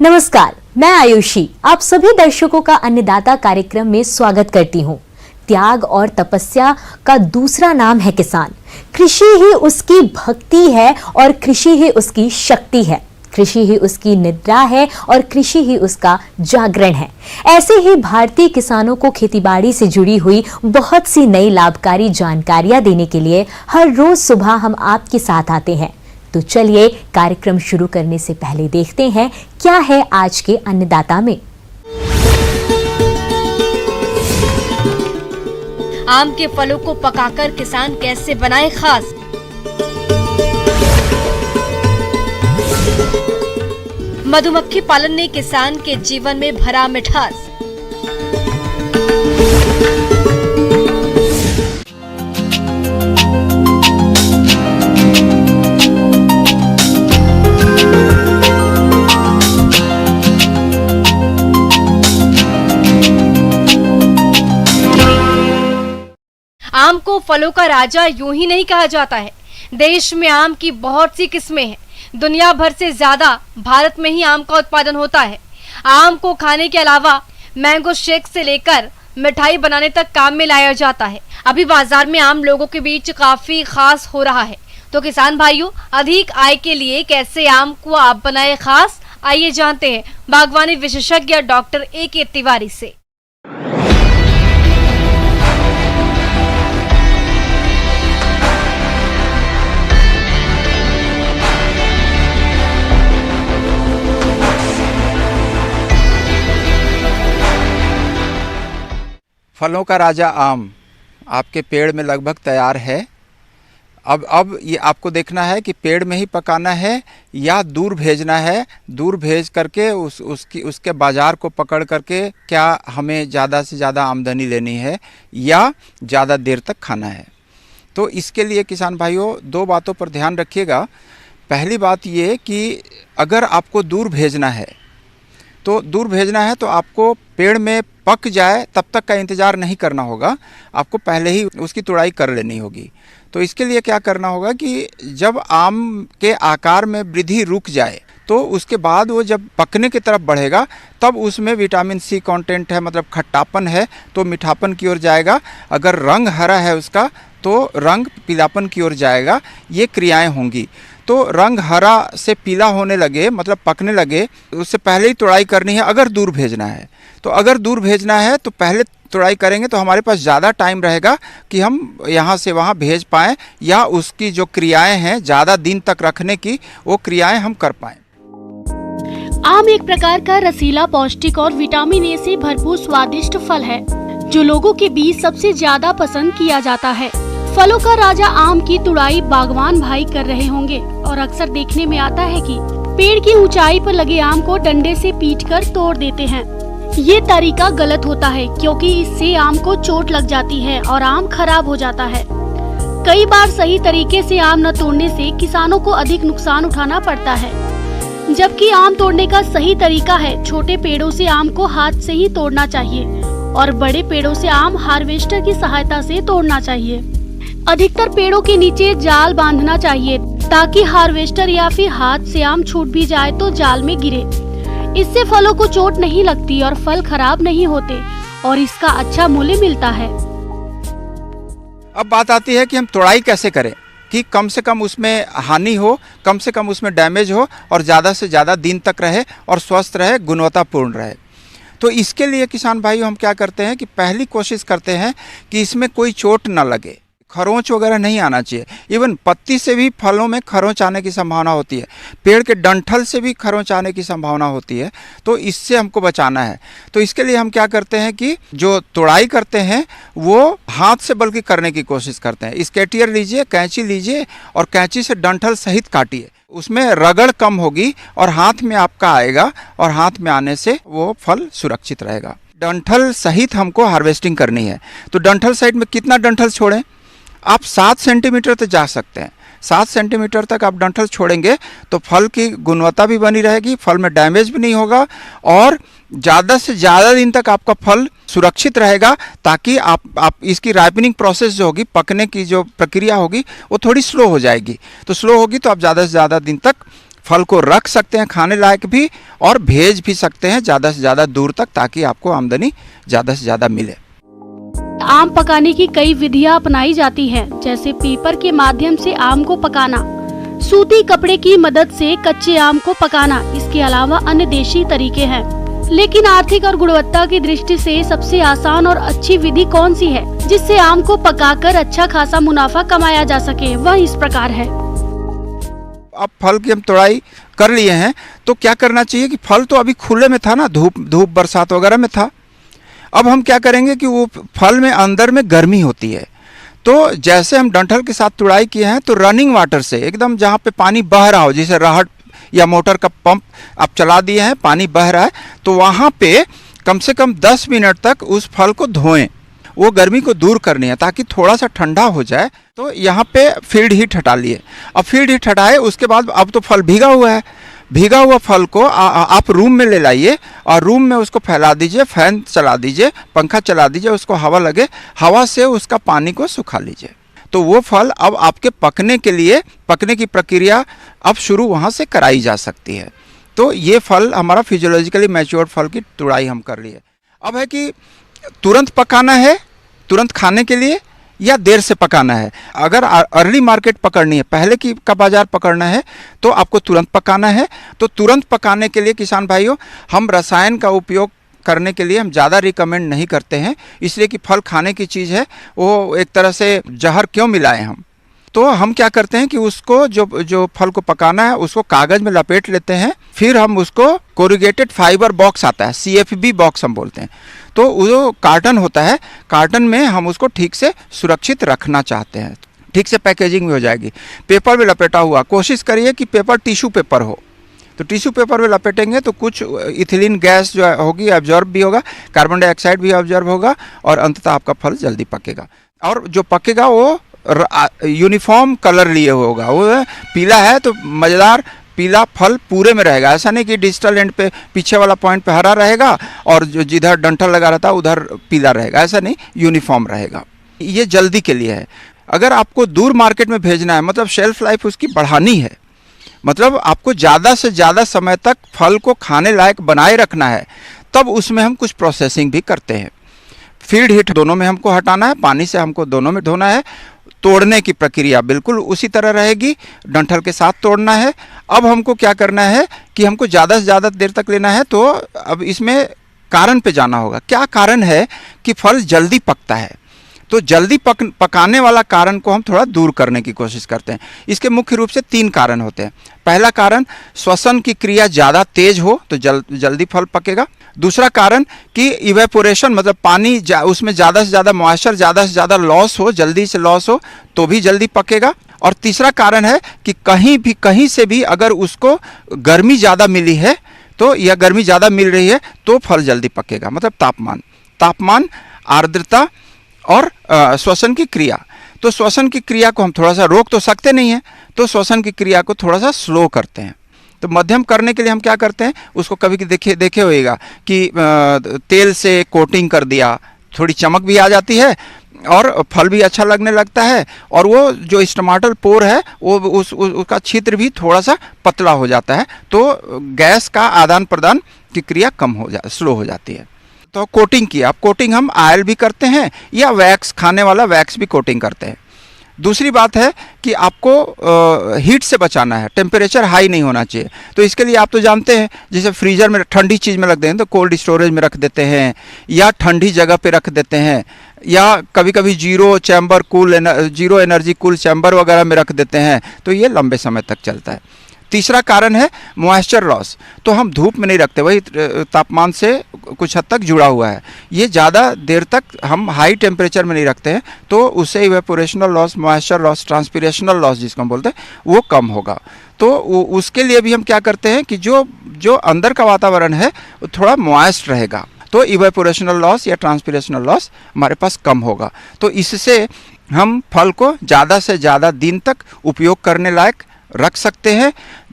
नमस्कार, मैं आयुषी आप सभी दर्शकों का अन्नदाता कार्यक्रम में स्वागत करती हूँ। त्याग और तपस्या का दूसरा नाम है किसान। कृषि ही उसकी भक्ति है और कृषि ही उसकी शक्ति है। कृषि ही उसकी निद्रा है और कृषि ही उसका जागरण है। ऐसे ही भारतीय किसानों को खेतीबाड़ी से जुड़ी हुई बहुत सी नई लाभकारी जानकारियां देने के लिए हर रोज सुबह हम आपके साथ आते हैं। तो चलिए कार्यक्रम शुरू करने से पहले देखते हैं क्या है आज के अन्नदाता में। आम के फलों को पकाकर किसान कैसे बनाए खास। मधुमक्खी पालन ने किसान के जीवन में भरा मिठास। आम को फलों का राजा यूं ही नहीं कहा जाता है। देश में आम की बहुत सी किस्में हैं। दुनिया भर से ज्यादा भारत में ही आम का उत्पादन होता है। आम को खाने के अलावा मैंगो शेक से लेकर मिठाई बनाने तक काम में लाया जाता है। अभी बाजार में आम लोगों के बीच काफी खास हो रहा है। तो किसान भाइयों, अधिक आय के लिए कैसे आम को आप बनाए खास, आइए जानते हैं बागवानी विशेषज्ञ डॉक्टर A.K. तिवारी से। फलों का राजा आम आपके पेड़ में लगभग तैयार है। अब ये आपको देखना है कि पेड़ में ही पकाना है या दूर भेजना है। दूर भेज करके उसके बाज़ार को पकड़ करके क्या हमें ज़्यादा से ज़्यादा आमदनी लेनी है या ज़्यादा देर तक खाना है। तो इसके लिए किसान भाइयों दो बातों पर ध्यान रखिएगा। पहली बात ये कि अगर आपको दूर भेजना है तो आपको पेड़ में पक जाए तब तक का इंतज़ार नहीं करना होगा, आपको पहले ही उसकी तुड़ाई कर लेनी होगी। तो इसके लिए क्या करना होगा कि जब आम के आकार में वृद्धि रुक जाए तो उसके बाद वो जब पकने की तरफ बढ़ेगा तब उसमें विटामिन सी कंटेंट है, मतलब खट्टापन है तो मीठापन की ओर जाएगा। अगर रंग हरा है उसका तो रंग पीलापन की ओर जाएगा। ये क्रियाएं होंगी। तो रंग हरा से पीला होने लगे, मतलब पकने लगे, उससे पहले ही तुड़ाई करनी है। अगर दूर भेजना है तो पहले तुड़ाई करेंगे तो हमारे पास ज़्यादा टाइम रहेगा कि हम यहाँ से वहाँ भेज पाएँ या उसकी जो क्रियाएं हैं ज़्यादा दिन तक रखने की, वो क्रियाएं हम कर पाएँ। आम एक प्रकार का रसीला, पौष्टिक और विटामिन ए से भरपूर स्वादिष्ट फल है जो लोगों के बीच सबसे ज्यादा पसंद किया जाता है। फलों का राजा आम की तुड़ाई बागवान भाई कर रहे होंगे और अक्सर देखने में आता है कि पेड़ की ऊंचाई पर लगे आम को डंडे से पीटकर तोड़ देते हैं। ये तरीका गलत होता है क्योंकि इससे आम को चोट लग जाती है और आम खराब हो जाता है। कई बार सही तरीके से आम न तोड़ने से किसानों को अधिक नुकसान उठाना पड़ता है, जबकि आम तोड़ने का सही तरीका है छोटे पेड़ों से आम को हाथ से ही तोड़ना चाहिए और बड़े पेड़ों से आम हार्वेस्टर की सहायता से तोड़ना चाहिए। अधिकतर पेड़ों के नीचे जाल बांधना चाहिए ताकि हार्वेस्टर या फिर हाथ से आम छूट भी जाए तो जाल में गिरे। इससे फलों को चोट नहीं लगती और फल खराब नहीं होते और इसका अच्छा मूल्य मिलता है। अब बात आती है कि हम तुड़ाई कैसे करें कि कम से कम उसमें हानि हो, कम से कम उसमें डैमेज हो और ज़्यादा से ज़्यादा दिन तक रहे और स्वस्थ रहे, गुणवत्तापूर्ण रहे। तो इसके लिए किसान भाइयों हम क्या करते हैं कि पहली कोशिश करते हैं कि इसमें कोई चोट ना लगे, खरोंच वगैरह नहीं आना चाहिए। इवन पत्ती से भी फलों में खरोंच आने की संभावना होती है, पेड़ के डंठल से भी खरोंच आने की संभावना होती है। तो इससे हमको बचाना है। तो इसके लिए हम क्या करते हैं कि जो तुड़ाई करते हैं वो हाथ से बल्कि करने की कोशिश करते हैं। स्केटियर लीजिए, कैंची लीजिए और कैंची से डंठल सहित काटिए। उसमें रगड़ कम होगी और हाथ में आपका आएगा और हाथ में आने से वो फल सुरक्षित रहेगा। डंठल सहित हमको हार्वेस्टिंग करनी है। तो डंठल सहित में कितना डंठल छोड़ें? आप 7 सेंटीमीटर तक जा सकते हैं। 7 सेंटीमीटर तक आप डंठल छोड़ेंगे तो फल की गुणवत्ता भी बनी रहेगी, फल में डैमेज भी नहीं होगा और ज़्यादा से ज़्यादा दिन तक आपका फल सुरक्षित रहेगा, ताकि आप इसकी राइपनिंग प्रोसेस जो होगी, पकने की जो प्रक्रिया होगी वो थोड़ी स्लो हो जाएगी। तो स्लो होगी तो आप ज़्यादा से ज़्यादा दिन तक फल को रख सकते हैं खाने लायक भी, और भेज भी सकते हैं ज़्यादा से ज़्यादा दूर तक, ताकि आपको आमदनी ज़्यादा से ज़्यादा मिले। आम पकाने की कई विधियां अपनाई जाती हैं, जैसे पेपर के माध्यम से आम को पकाना, सूती कपड़े की मदद से कच्चे आम को पकाना। इसके अलावा अन्य देशी तरीके हैं, लेकिन आर्थिक और गुणवत्ता की दृष्टि से सबसे आसान और अच्छी विधि कौन सी है जिससे आम को पकाकर अच्छा खासा मुनाफा कमाया जा सके? वह इस प्रकार है। अब फल की हम तोड़ाई कर लिए हैं, तो क्या करना चाहिए कि फल तो अभी खुले में था ना, धूप बरसात वगैरह में था। अब हम क्या करेंगे कि वो फल में अंदर में गर्मी होती है, तो जैसे हम डंठल के साथ तुड़ाई किए हैं, तो रनिंग वाटर से एकदम जहाँ पे पानी बह रहा हो, जैसे राहट या मोटर का पंप आप चला दिए हैं, पानी बह रहा है, तो वहाँ पे कम से कम 10 मिनट तक उस फल को धोएं। वो गर्मी को दूर करनी है ताकि थोड़ा सा ठंडा हो जाए। तो यहाँ पे फील्ड हीट हटा लिए। अब फील्ड हीट हटाए उसके बाद अब तो फल भीगा हुआ है, भीगा हुआ फल को आप रूम में ले लाइए और रूम में उसको फैला दीजिए, फैन चला दीजिए, पंखा चला दीजिए, उसको हवा लगे, हवा से उसका पानी को सुखा लीजिए। तो वो फल अब आपके पकने के लिए, पकने की प्रक्रिया अब शुरू वहाँ से कराई जा सकती है। तो ये फल हमारा फिजियोलॉजिकली मैच्योर्ड फल की तुड़ाई हम कर लिए। अब है कि तुरंत पकाना है, तुरंत खाने के लिए, या देर से पकाना है। अगर अर्ली मार्केट पकड़नी है, पहले की का बाजार पकड़ना है, तो आपको तुरंत पकाना है। तो तुरंत पकाने के लिए किसान भाइयों, हम रसायन का उपयोग करने के लिए हम ज़्यादा रिकमेंड नहीं करते हैं, इसलिए कि फल खाने की चीज़ है, वो एक तरह से जहर क्यों मिलाएं हम। तो हम क्या करते हैं कि उसको जो फल को पकाना है उसको कागज़ में लपेट लेते हैं, फिर हम उसको कोरुगेटेड फाइबर बॉक्स आता है, CFB बॉक्स हम बोलते हैं, तो वो कार्टन होता है, कार्टन में हम उसको ठीक से सुरक्षित रखना चाहते हैं, ठीक से पैकेजिंग भी हो जाएगी। पेपर में लपेटा हुआ, कोशिश करिए कि पेपर टिश्यू पेपर हो, तो टिश्यू पेपर में लपेटेंगे तो कुछ इथिलीन गैस जो होगी एब्जॉर्ब भी होगा, कार्बन डाइऑक्साइड भी एब्जॉर्ब होगा, और अंततः आपका फल जल्दी पकेगा। और जो पकेगा वो यूनिफॉर्म कलर लिए होगा, वो पीला है तो मज़ेदार पीला फल पूरे में रहेगा। ऐसा नहीं कि डिजिटल एंड पे पीछे वाला पॉइंट पे हरा रहेगा और जो जिधर डंठल लगा रहता है उधर पीला रहेगा, ऐसा नहीं, यूनिफॉर्म रहेगा। ये जल्दी के लिए है। अगर आपको दूर मार्केट में भेजना है, मतलब शेल्फ लाइफ उसकी बढ़ानी है, मतलब आपको ज़्यादा से ज़्यादा समय तक फल को खाने लायक बनाए रखना है, तब उसमें हम कुछ प्रोसेसिंग भी करते हैं। फील्ड हीट दोनों में हमको हटाना है, पानी से हमको दोनों में धोना है। तोड़ने की प्रक्रिया बिल्कुल उसी तरह रहेगी, डंठल के साथ तोड़ना है। अब हमको क्या करना है कि हमको ज़्यादा से ज़्यादा देर तक लेना है, तो अब इसमें कारण पे जाना होगा। क्या कारण है कि फल जल्दी पकता है, तो जल्दी पकाने वाला कारण को हम थोड़ा दूर करने की कोशिश करते हैं। इसके मुख्य रूप से 3 कारण होते हैं। पहला कारण, श्वसन की क्रिया ज़्यादा तेज हो तो जल्दी फल पकेगा। दूसरा कारण कि इवेपोरेशन, मतलब पानी उसमें ज़्यादा से ज़्यादा मॉइस्चर, ज़्यादा से ज़्यादा लॉस हो, जल्दी से लॉस हो, तो भी जल्दी पकेगा। और तीसरा कारण है कि कहीं से भी अगर उसको गर्मी ज़्यादा मिली है, तो या गर्मी ज़्यादा मिल रही है, तो फल जल्दी पकेगा। मतलब तापमान, आर्द्रता और श्वसन की क्रिया। तो श्वसन की क्रिया को हम थोड़ा सा रोक तो सकते नहीं हैं, तो श्वसन की क्रिया को थोड़ा सा स्लो करते हैं। तो मध्यम करने के लिए हम क्या करते हैं, उसको कभी देखे होइएगा कि तेल से कोटिंग कर दिया, थोड़ी चमक भी आ जाती है और फल भी अच्छा लगने लगता है, और वो जो स्टमाटल पोर है वो उसका छिद्र भी थोड़ा सा पतला हो जाता है, तो गैस का आदान प्रदान की क्रिया स्लो हो जाती है। तो कोटिंग किया, अब कोटिंग हम ऑयल भी करते हैं या वैक्स, खाने वाला वैक्स भी कोटिंग करते हैं। दूसरी बात है कि आपको हीट से बचाना है, टेम्परेचर हाई नहीं होना चाहिए। तो इसके लिए आप तो जानते हैं, जैसे फ्रीजर में ठंडी चीज़ में रख दें तो कोल्ड स्टोरेज में रख देते हैं, या ठंडी जगह पे रख देते हैं, या कभी कभी जीरो एनर्जी कूल चैम्बर वगैरह में रख देते हैं, तो ये लंबे समय तक चलता है। तीसरा कारण है मॉइस्चर लॉस, तो हम धूप में नहीं रखते, वही तापमान से कुछ हद तक जुड़ा हुआ है। ये ज़्यादा देर तक हम हाई टेम्परेचर में नहीं रखते हैं, तो उससे इवेपोरेशनल लॉस, मॉइस्चर लॉस, ट्रांसपिरेशनल लॉस जिसको हम बोलते हैं, वो कम होगा। तो उसके लिए भी हम क्या करते हैं कि जो अंदर का वातावरण है वो थोड़ा मॉइस्ट रहेगा, तो इवेपोरेशनल लॉस या ट्रांसपिरेशनल लॉस हमारे पास कम होगा। तो इससे हम फल को ज़्यादा से ज़्यादा दिन तक उपयोग करने लायक रख सकते हैं।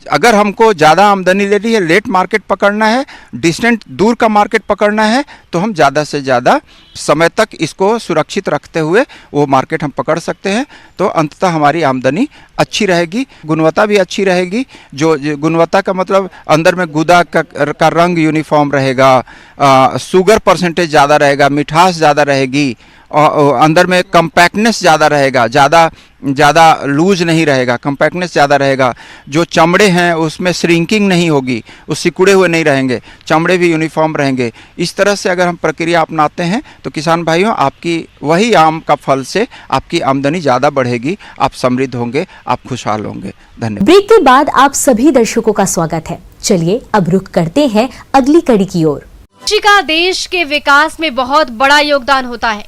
अगर हमको ज़्यादा आमदनी लेनी है, लेट मार्केट पकड़ना है, डिस्टेंट दूर का मार्केट पकड़ना है, तो हम ज़्यादा से ज़्यादा समय तक इसको सुरक्षित रखते हुए वो मार्केट हम पकड़ सकते हैं। तो अंततः हमारी आमदनी अच्छी रहेगी, गुणवत्ता भी अच्छी रहेगी। जो गुणवत्ता का मतलब अंदर में गुदा का रंग यूनिफॉर्म रहेगा, शुगर परसेंटेज ज़्यादा रहेगा, मिठास ज़्यादा रहेगी, और अंदर में कम्पैक्टनेस ज़्यादा रहेगा, ज़्यादा लूज नहीं रहेगा, कम्पैक्टनेस ज़्यादा रहेगा। जो चमड़े हैं उसमें श्रिंकिंग नहीं होगी, वो सिकुड़े हुए नहीं रहेंगे, चमड़े भी यूनिफॉर्म रहेंगे। इस तरह से अगर हम प्रक्रिया अपनाते हैं तो किसान भाइयों, आपकी वही आम का फल से आपकी आमदनी ज़्यादा बढ़ेगी, आप समृद्ध होंगे, आप खुशहाल होंगे। धन्यवाद। ब्रेक के बाद आप सभी दर्शकों का स्वागत है। चलिए अब रुख करते हैं अगली कड़ी की ओर। कृषि का देश के विकास में बहुत बड़ा योगदान होता है।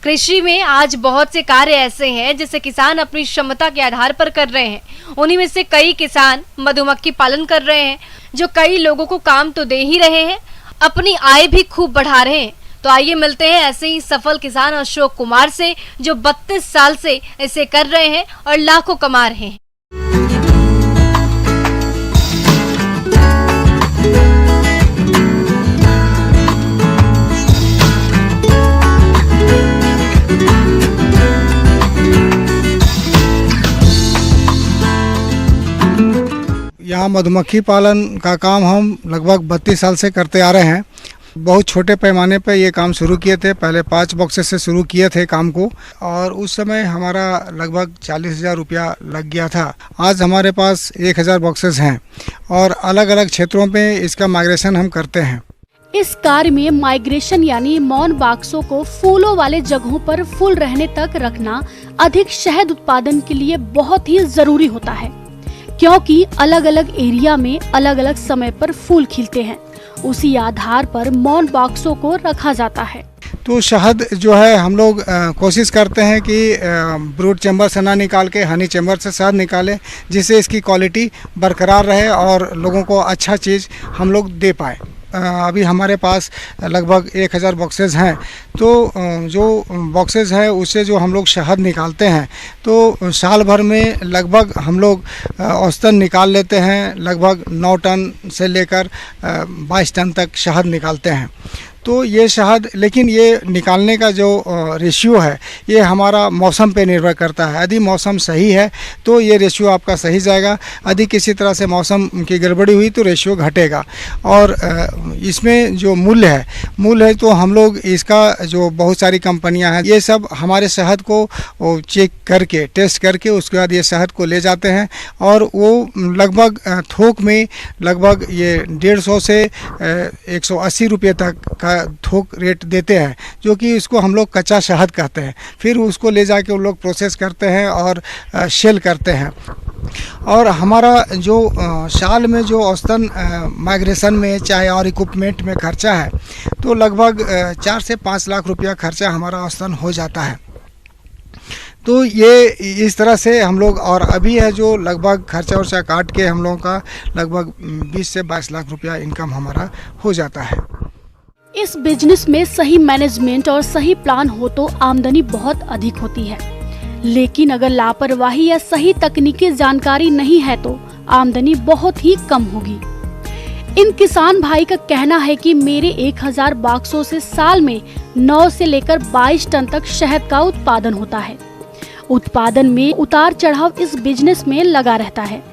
कृषि में आज बहुत से कार्य ऐसे हैं जिसे किसान अपनी क्षमता के आधार पर कर रहे हैं। उन्हीं में से कई किसान मधुमक्खी पालन कर रहे हैं, जो कई लोगों को काम तो दे ही रहे हैं, अपनी आय भी खूब बढ़ा रहे हैं। तो आइए मिलते हैं ऐसे ही सफल किसान अशोक कुमार से, जो 32 साल से इसे कर रहे हैं और लाखों कमा रहे हैं। यहाँ मधुमक्खी पालन का काम हम लगभग 32 साल से करते आ रहे हैं। बहुत छोटे पैमाने पे ये काम शुरू किए थे, पहले 5 बॉक्सेस से शुरू किए थे काम को, और उस समय हमारा लगभग 40,000 रुपया लग गया था। आज हमारे पास 1,000 बॉक्सेस हैं और अलग अलग क्षेत्रों पे इसका माइग्रेशन हम करते हैं। इस कार्य में माइग्रेशन यानी मौन बाक्सों को फूलों वाले जगहों पर फूल रहने तक रखना अधिक शहद उत्पादन के लिए बहुत ही जरूरी होता है, क्योंकि अलग अलग एरिया में अलग अलग समय पर फूल खिलते हैं। उसी आधार पर मौन बॉक्सों को रखा जाता है। तो शहद जो है हम लोग कोशिश करते हैं कि ब्रूड चैम्बर से ना निकाल के हनी चैम्बर से शहद निकालें, जिससे इसकी क्वालिटी बरकरार रहे और लोगों को अच्छा चीज़ हम लोग दे पाए। अभी हमारे पास लगभग 1,000 बॉक्सेस हैं। तो जो बॉक्सेस है उससे जो हम लोग शहद निकालते हैं, तो साल भर में लगभग हम लोग औसतन निकाल लेते हैं, लगभग 9 टन से लेकर 22 टन तक शहद निकालते हैं। तो ये शहद, लेकिन ये निकालने का जो रेशियो है ये हमारा मौसम पे निर्भर करता है। यदि मौसम सही है तो ये रेशियो आपका सही जाएगा, यदि किसी तरह से मौसम की गड़बड़ी हुई तो रेशियो घटेगा। और इसमें जो मूल्य है तो हम लोग इसका जो बहुत सारी कंपनियां हैं, ये सब हमारे शहद को चेक करके, टेस्ट करके उसके बाद ये शहद को ले जाते हैं और वो लगभग थोक में लगभग ये 150 से 180 रुपये तक का थोक रेट देते हैं, जो कि इसको हम लोग कच्चा शहद कहते हैं। फिर उसको ले जाके वो लोग प्रोसेस करते हैं और सेल करते हैं। और हमारा जो साल में जो औसतन माइग्रेशन में चाहे और इक्विपमेंट में खर्चा है, तो लगभग 4 से 5 लाख रुपया खर्चा हमारा औसतन हो जाता है। तो ये इस तरह से हम लोग, और अभी है जो लगभग खर्चा वर्चा काट के हम लोगों का लगभग 20 से 22 लाख रुपया इनकम हमारा हो जाता है। इस बिजनेस में सही मैनेजमेंट और सही प्लान हो तो आमदनी बहुत अधिक होती है, लेकिन अगर लापरवाही या सही तकनीकी जानकारी नहीं है तो आमदनी बहुत ही कम होगी। इन किसान भाई का कहना है कि मेरे 1,000 बॉक्सों से साल में 9 से लेकर 22 टन तक शहद का उत्पादन होता है। उत्पादन में उतार चढ़ाव इस बिजनेस में लगा रहता है।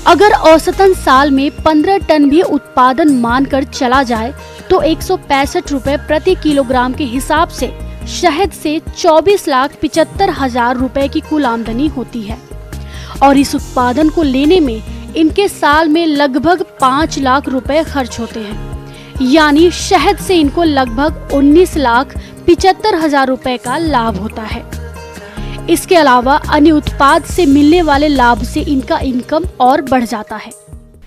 अगर औसतन साल में 15 टन भी उत्पादन मानकर चला जाए तो 165 रुपए प्रति किलोग्राम के हिसाब से शहद से 24,75,000 रुपए की कुल आमदनी होती है। और इस उत्पादन को लेने में इनके साल में लगभग 5 लाख रुपए खर्च होते हैं, यानी शहद से इनको लगभग 19,75,000 रुपए का लाभ होता है। इसके अलावा अन्य उत्पाद से मिलने वाले लाभ से इनका इनकम और बढ़ जाता है।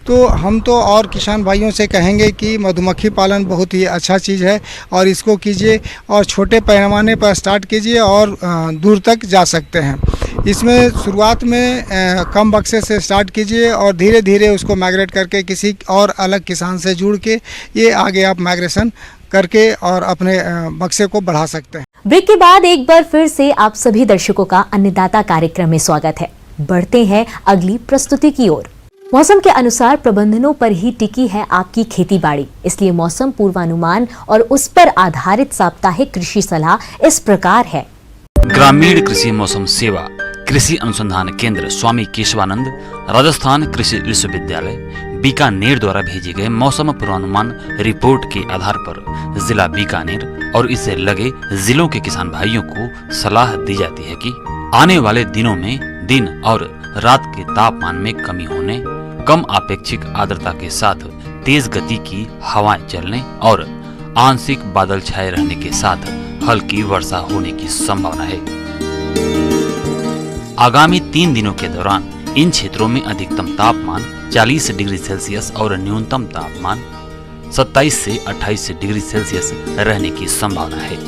तो हम तो और किसान भाइयों से कहेंगे कि मधुमक्खी पालन बहुत ही अच्छा चीज़ है और इसको कीजिए और छोटे पैमाने पर स्टार्ट कीजिए और दूर तक जा सकते हैं। इसमें शुरुआत में कम बक्से से स्टार्ट कीजिए और धीरे धीरे उसको माइग्रेट करके किसी और अलग किसान से जुड़ के ये आगे आप माइग्रेशन करके और अपने बक्से को बढ़ा सकते हैं। ब्रेक के बाद एक बार फिर से आप सभी दर्शकों का अन्नदाता कार्यक्रम में स्वागत है। बढ़ते हैं अगली प्रस्तुति की ओर। मौसम के अनुसार प्रबंधनों पर ही टिकी है आपकी खेतीबाड़ी, इसलिए मौसम पूर्वानुमान और उस पर आधारित साप्ताहिक कृषि सलाह इस प्रकार है। ग्रामीण कृषि मौसम सेवा, कृषि अनुसंधान केंद्र स्वामी केशवानंद, राजस्थान कृषि विश्वविद्यालय, बीकानेर द्वारा भेजे गए मौसम पूर्वानुमान रिपोर्ट के आधार पर जिला बीकानेर और इससे लगे जिलों के किसान भाइयों को सलाह दी जाती है कि आने वाले दिनों में दिन और रात के तापमान में कमी होने, कम अपेक्षित आर्द्रता के साथ तेज गति की हवाएं चलने और आंशिक बादल छाए रहने के साथ हल्की वर्षा होने की संभावना है। आगामी 3 दिनों के दौरान इन क्षेत्रों में अधिकतम तापमान 40 डिग्री सेल्सियस और न्यूनतम तापमान 27 से 28 डिग्री सेल्सियस रहने की संभावना है।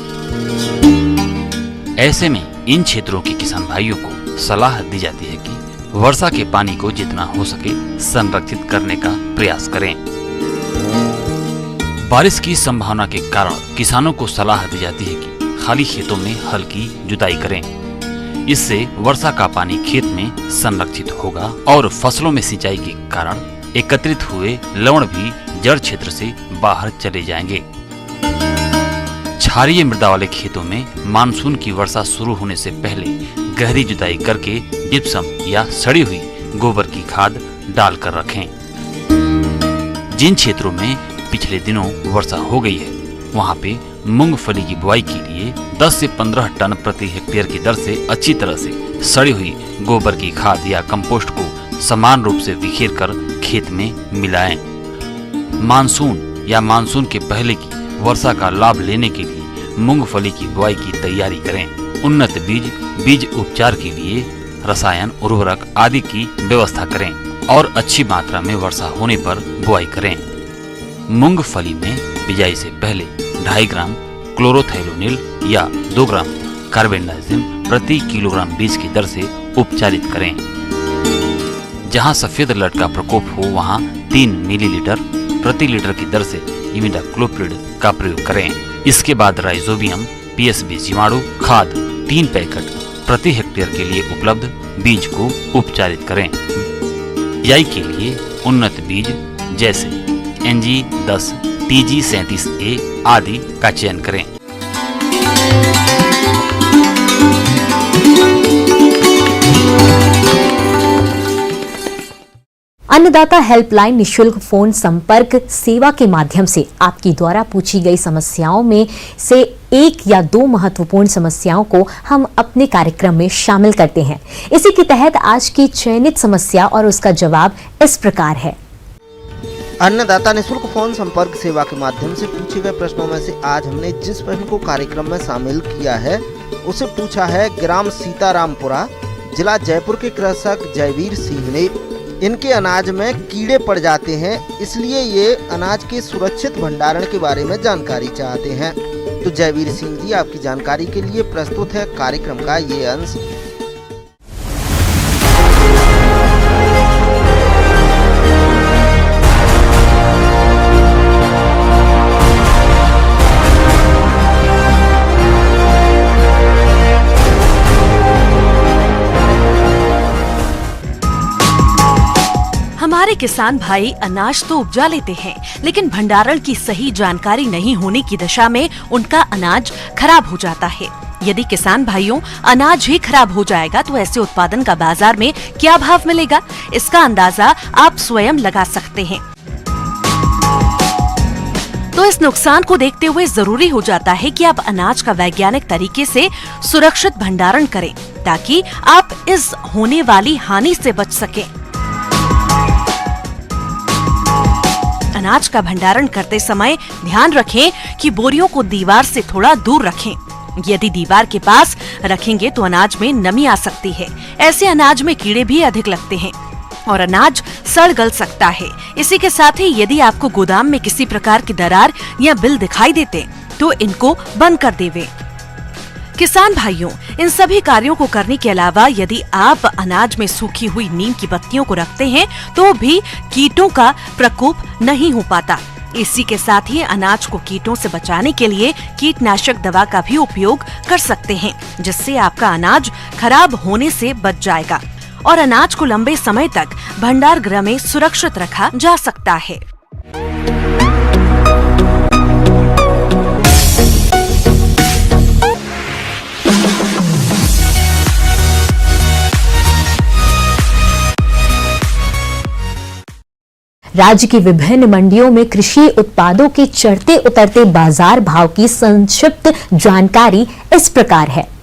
ऐसे में इन क्षेत्रों के किसान भाइयों को सलाह दी जाती है कि वर्षा के पानी को जितना हो सके संरक्षित करने का प्रयास करें। बारिश की संभावना के कारण किसानों को सलाह दी जाती है कि खाली खेतों में हल्की जुताई करें। इससे वर्षा का पानी खेत में संरक्षित होगा और फसलों में सिंचाई के कारण एकत्रित हुए लवण भी जड़ क्षेत्र से बाहर चले जाएंगे। क्षारीय मृदा वाले खेतों में मानसून की वर्षा शुरू होने से पहले गहरी जुताई करके जिप्सम या सड़ी हुई गोबर की खाद डालकर रखें। जिन क्षेत्रों में पिछले दिनों वर्षा हो गई है, वहां पे मूंगफली की बुआई के लिए 10 से 15 टन प्रति हेक्टेयर की दर से अच्छी तरह से सड़ी हुई गोबर की खाद या कंपोस्ट को समान रूप से बिखेर कर खेत में मिलाएं। मानसून या मानसून के पहले की वर्षा का लाभ लेने के लिए मूंगफली की बुआई की तैयारी करें। उन्नत बीज उपचार के लिए रसायन, उर्वरक आदि की व्यवस्था करें और अच्छी मात्रा में वर्षा होने पर बुआई करें। मूंगफली में बिजाई से पहले 2.5 ग्राम क्लोरोथैलोनिल या 2 ग्राम कार्बेंडाजिम प्रति किलोग्राम बीज की दर से उपचारित करें। जहां सफेद लट का प्रकोप हो वहां 3 मिलीलीटर प्रति लीटर की दर से इमिडाक्लोप्रिड का प्रयोग करें। इसके बाद राइजोबियम पीएसबी जीवाणु खाद 3 पैकेट प्रति हेक्टेयर के लिए उपलब्ध बीज को उपचारित करें। बिजाई के लिए उन्नत बीज जैसे NG10, TG37A आदि का चयन करें। अन्नदाता हेल्पलाइन निशुल्क फोन संपर्क सेवा के माध्यम से आपकी द्वारा पूछी गई समस्याओं में से 1 या 2 महत्वपूर्ण समस्याओं को हम अपने कार्यक्रम में शामिल करते हैं। इसी के तहत आज की चयनित समस्या और उसका जवाब इस प्रकार है। अन्नदाता निःशुल्क फोन संपर्क सेवा के माध्यम से पूछे गए प्रश्नों में से आज हमने जिस प्रश्न को कार्यक्रम में शामिल किया है उसे पूछा है ग्राम सीतारामपुरा, जिला जयपुर के कृषक जयवीर सिंह ने। इनके अनाज में कीड़े पड़ जाते हैं, इसलिए ये अनाज के सुरक्षित भंडारण के बारे में जानकारी चाहते हैं। तो जयवीर सिंह जी, आपकी जानकारी के लिए प्रस्तुत है कार्यक्रम का ये अंश। हमारे किसान भाई अनाज तो उपजा लेते हैं, लेकिन भंडारण की सही जानकारी नहीं होने की दशा में उनका अनाज खराब हो जाता है। यदि किसान भाइयों अनाज ही खराब हो जाएगा तो ऐसे उत्पादन का बाजार में क्या भाव मिलेगा, इसका अंदाजा आप स्वयं लगा सकते हैं। तो इस नुकसान को देखते हुए जरूरी हो जाता है कि आप अनाज का वैज्ञानिक तरीके से सुरक्षित भंडारण करें, ताकि आप इस होने वाली हानि से बच सकें। अनाज का भंडारण करते समय ध्यान रखें कि बोरियों को दीवार से थोड़ा दूर रखें। यदि दीवार के पास रखेंगे तो अनाज में नमी आ सकती है। ऐसे अनाज में कीड़े भी अधिक लगते हैं और अनाज सड़ गल सकता है। इसी के साथ ही यदि आपको गोदाम में किसी प्रकार की दरार या बिल दिखाई देते तो इनको बंद कर देवे। किसान भाइयों, इन सभी कार्यों को करने के अलावा यदि आप अनाज में सूखी हुई नीम की पत्तियों को रखते हैं तो भी कीटों का प्रकोप नहीं हो पाता। इसी के साथ ही अनाज को कीटों से बचाने के लिए कीटनाशक दवा का भी उपयोग कर सकते हैं, जिससे आपका अनाज खराब होने से बच जाएगा। और अनाज को लंबे समय तक भंडार गृह में सुरक्षित रखा जा सकता है। राज्य की विभिन्न मंडियों में कृषि उत्पादों के चढ़ते उतरते बाजार भाव की संक्षिप्त जानकारी इस प्रकार है।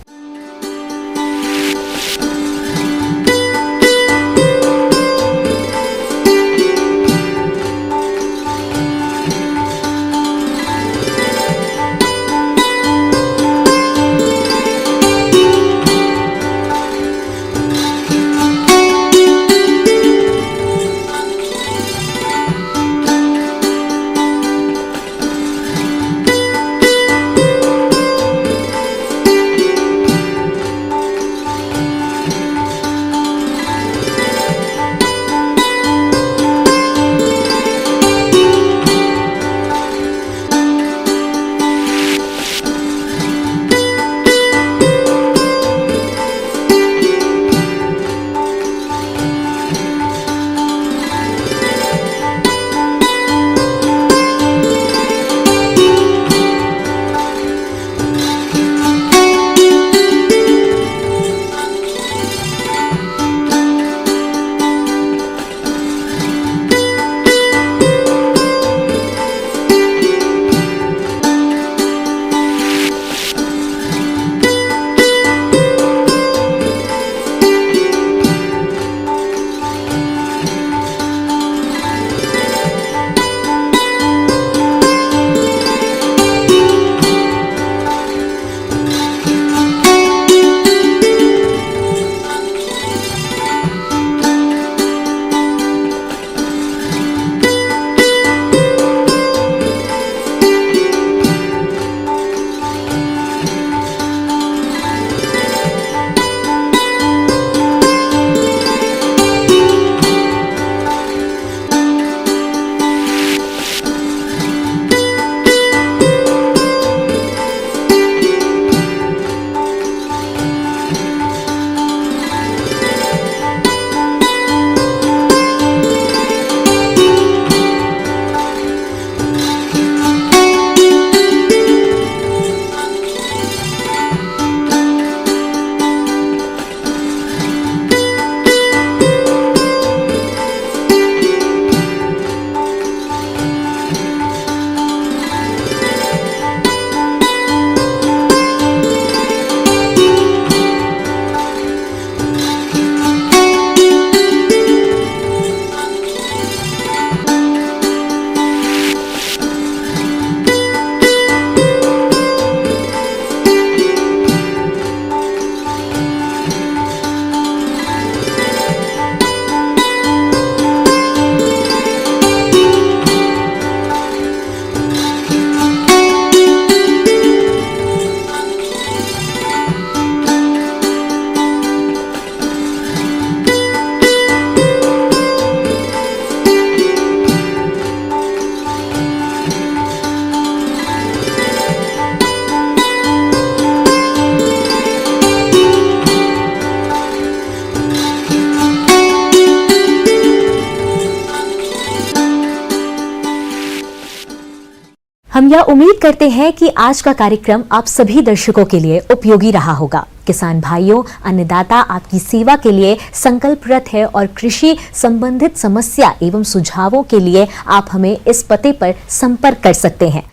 हम यह उम्मीद करते हैं कि आज का कार्यक्रम आप सभी दर्शकों के लिए उपयोगी रहा होगा। किसान भाइयों, अन्नदाता आपकी सेवा के लिए संकल्परत है और कृषि संबंधित समस्या एवं सुझावों के लिए आप हमें इस पते पर संपर्क कर सकते हैं।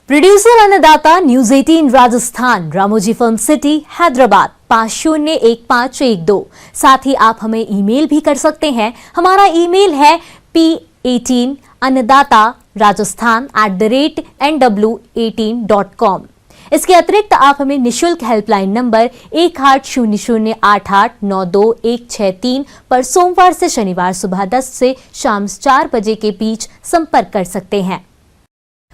प्रोड्यूसर अन्नदाता, news 18 Rajasthan, Ramoji film city, Hyderabad 501512। साथ ही आप हमें ईमेल भी कर सकते हैं। हमारा ईमेल है p18 annadatarajasthan@nw18.com। इसके अतिरिक्त आप हमें निशुल्क हेल्पलाइन नंबर 180088921163 पर सोमवार से शनिवार सुबह 10 से शाम 4 बजे के बीच संपर्क कर सकते हैं।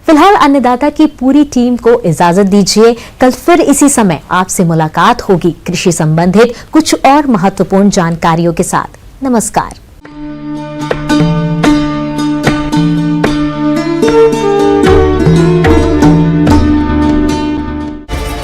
फिलहाल अन्नदाता की पूरी टीम को इजाजत दीजिए। कल फिर इसी समय आपसे मुलाकात होगी कृषि संबंधित कुछ और महत्वपूर्ण जानकारियों के साथ। नमस्कार।